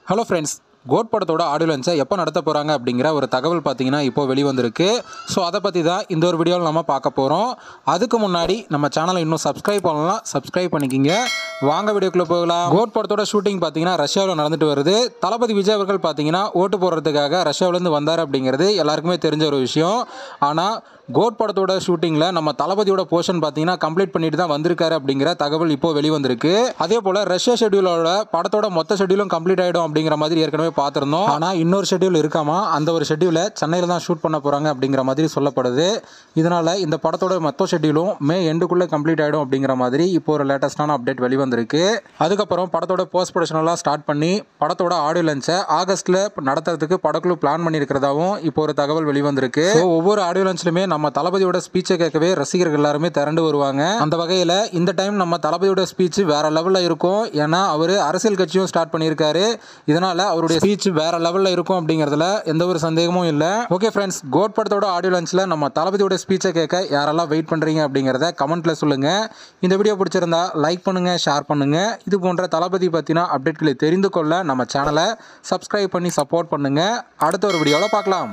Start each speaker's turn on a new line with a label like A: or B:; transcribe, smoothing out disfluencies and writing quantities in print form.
A: Hello friends, code படத்தோட audio லான்ச்சை எப்போ நடத்த போகிறாங்க அப்படிங்கிற ஒரு தகவல் பார்த்தீங்கன்னா இப்போ வெளிவந்திருக்கு. ஸோ அதை பற்றி தான் இந்த ஒரு வீடியோவில் நம்ம பார்க்க போகிறோம். அதுக்கு முன்னாடி நம்ம சேனலை இன்னும் சப்ஸ்கிரைப் பண்ணலாம், சப்ஸ்கிரைப் பண்ணிக்கிங்க. வாங்க வீடியோக்குள்ளே போகலாம். கோட் படத்தோட ஷூட்டிங் பார்த்தீங்கன்னா ரஷ்யாவில் நடந்துட்டு வருது. தளபதி விஜய் அவர்கள் பார்த்தீங்கன்னா ஓட்டு போடுறதுக்காக ரஷ்யாவிலேருந்து வந்தார் அப்படிங்கிறது எல்லாருக்குமே தெரிஞ்ச ஒரு விஷயம். ஆனால் கோட் படத்தோட ஷூட்டிங்கில் நம்ம தளபதியோட போர்ஷன் பார்த்தீங்கன்னா கம்ப்ளீட் பண்ணிட்டு தான் வந்திருக்காரு அப்படிங்கிற தகவல் இப்போ வெளிவந்திருக்கு. அதே போல் ரஷ்யா ஷெட்யூலோட படத்தோட மொத்த ஷெட்யூலும் கம்ப்ளீட் ஆகிடும் அப்படிங்கிற மாதிரி ஏற்கனவே பார்த்துருந்தோம். ஆனால் இன்னொரு ஷெட்யூல் இருக்காமா, அந்த ஒரு ஷெட்யூலை சென்னையில் தான் ஷூட் பண்ண போகிறாங்க அப்படிங்கிற மாதிரி சொல்லப்படுது. இதனால் இந்த படத்தோட மொத்த ஷெட்யூலும் மே எண்டுக்குள்ளே கம்ப்ளீட் ஆகிடும் அப்படிங்கிற மாதிரி இப்போ ஒரு லேட்டஸ்டான அப்டேட் வெளிவந்திருக்கு. அதுக்கப்புறம் படத்தோட போஸ்ட் ப்ரொடக்ஷனெல்லாம் ஸ்டார்ட் பண்ணி படத்தோட ஆடியோ லான்ச்சை ஆகஸ்ட்டில் நடத்துறதுக்கு படக்குழு பிளான் பண்ணியிருக்கிறதாவும் இப்போ ஒரு தகவல் வெளிவந்திருக்கு. ஒவ்வொரு ஆடியோ லான்ச்லையுமே நம்ம தளபதியோட ஸ்பீச்சை கேட்கவே ரசிகர்கள் எல்லாருமே திரண்டு வருவாங்க. அந்த வகையில் இந்த டைம் நம்ம தளபதியோட ஸ்பீச் வேற லெவலில் இருக்கும். ஏன்னா அவர் அரசியல் கட்சியும் ஸ்டார்ட் பண்ணியிருக்காரு. இதனால அவருடைய ஸ்பீச் வேற லெவலில் இருக்கும் அப்படிங்கிறதுல எந்த ஒரு சந்தேகமும் இல்லை. ஓகே ஃப்ரெண்ட்ஸ், கோட் படத்தோட ஆடியோ லான்ச்சில் நம்ம தளபதியோட ஸ்பீச்சை கேட்க யாரெல்லாம் வெயிட் பண்ணுறீங்க அப்படிங்கிறத கமெண்ட்ல சொல்லுங்க. இந்த வீடியோ பிடிச்சிருந்தா லைக் பண்ணுங்க, ஷேர் பண்ணுங்க. இது போன்ற தளபதி பற்றின அப்டேட்களை தெரிந்து கொள்ள நம்ம சேனலை சப்ஸ்கிரைப் பண்ணி சப்போர்ட் பண்ணுங்க. அடுத்த ஒரு வீடியோவில் பார்க்கலாம்.